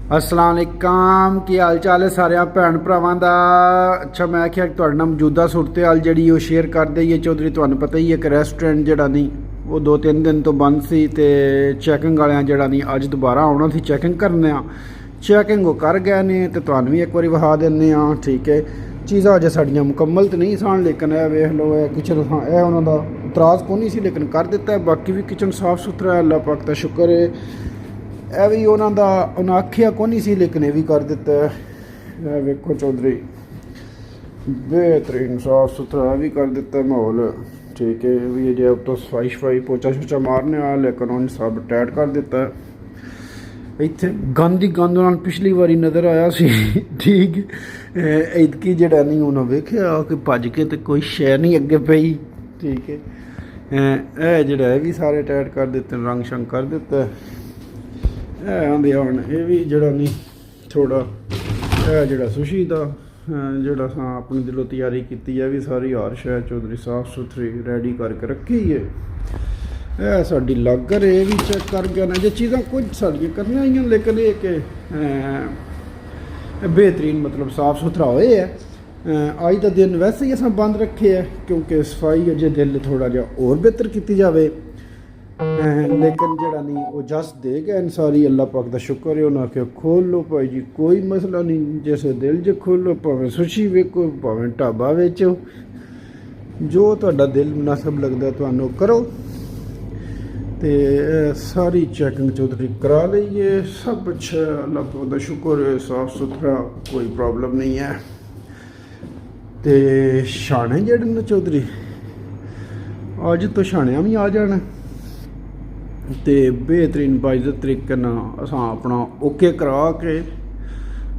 अस्सलाम वालेकुम की हाल चाल है सारे भैन भरावां दा। अच्छा मैं आख्या तुहाडे नाल मौजूदा सूरत हाल जिहड़ी ओह शेयर कर दईए। चौधरी तुहानूं पता ही है कि रेस्टोरेंट जिहड़ा नहीं वो 2-3 दिन तो बंद सी ते चैकिंग वालियां जिहड़ा नहीं अज दोबारा आउणा सी चैकिंग करने चैकिंग वो कर गए ने ते तुहानूं भी एक बारी विखा दिंदे आ। ठीक है चीज़ां अजे साड़ियां मुकम्मल तो नहीं सन लेकिन यह वेख लो किचन यह उन्हों का इतराज़ को नहीं सी लेकिन कर दिता है। बाकी भी किचन साफ सुथरा है, अल्लाह पाक दा शुक्र है। यह भी उन्हें आखिया को नहीं सी लेकिन यह भी कर दिता है। वेखो चौधरी बेहतरीन साफ सुथरा भी कर दिता है माहौल। ठीक है भी जो तो सफाई शफाई पोचा शोचा मारने वाला लेकिन उन्हें सब टाइट कर दिता है। इत्थे गंद ही गंद उन्होंने पिछली बारी नज़र आया सी। ठीक इतकी जड़ा नहीं उन्होंने वेख्या कि भज के तो कोई शै नहीं अगे पई। ठीक है जड़ा भी सारे टाइट कर दिते रंग शंग कर दिता है। आंदे हुण ये भी जड़ा नहीं थोड़ा जड़ा सुशी का जड़ा अपनी दिलों तैयारी की है भी सारी हर शै चौधरी साफ सुथरी रेडी करके रखी है। यह साड़ी लागर ये भी चेक कर गया ना जो चीज़ां कुछ साड़ियाँ करने आई लेकिन ये कि बेहतरीन मतलब साफ सुथरा होए है। अज का दिन वैसे ही असां बंद रखे है क्योंकि सफाई अजे दिल थोड़ा जा और बेहतर की जाए लेकिन जड़ा नहीं वो जस दे गए इन सारी अल्लाह पाक का शुक्र है। उन्हें आख्या खोल लो भाई जी कोई मसला नहीं जैसे दिल च खोलो भावें सुशी वेखो भावें ढाबा बेचो जो तुहाडा दिल मुनासिब लगता तुहानूं करो। तो सारी चैकिंग चौधरी करा लीए सब अच्छा अल्लाह पाक दा शुक्र है साफ सुथरा कोई प्रॉब्लम नहीं है। तो छाने जेह्ड़े न चौधरी अज तो छाणियां भी आ जाना तो बेहतरीन बाइज़त तरीके असां अपना ओके करा के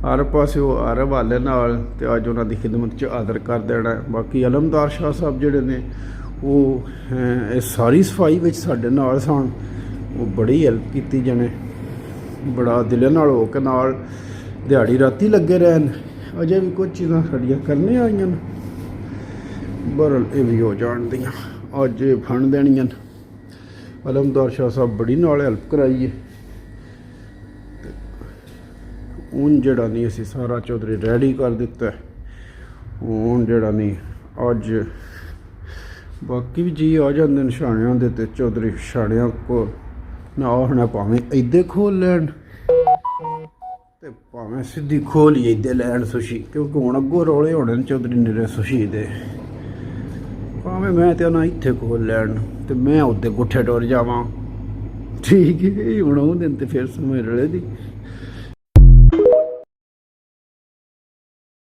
हर पासे हर हवाले नाल ते अज उन्हां दी खिदमत च हाज़र कर देना। बाकी अलमदार शाह साहब जिहड़े ने वो सारी सफाई विच साडे नाल सन वो बड़ी हेल्प की जने बड़ा दिले नाल हो के नाल दिहाड़ी राती लगे रहन। अजे भी कुछ चीज़ां साड़ियां करने आईयां बहरहाल ये भी हो जान दियां अज फन देनियां। अलमदार शाह साहब बड़ी नाल हेल्प कराई है। हूँ जड़ा नहीं असी सारा चौधरी रेडी कर दिता है। हूँ जड़ा नहीं अज बाकी भी जी आ जाते हैं छाणियां दे ते चौधरी छाणियां को ना होना भावें इदे खोल लैन ते भावें सीधी खोल ही इदे लैन सुशी क्योंकि हुण अगों रौले होने चौधरी निरे सुशी दे भावें मैं तो ना इत्थे खोल लैन तो मैं उत्ते गुट्ठे टुर जावां। ठीक है हुण ओह दिन तो फिर समय रले दी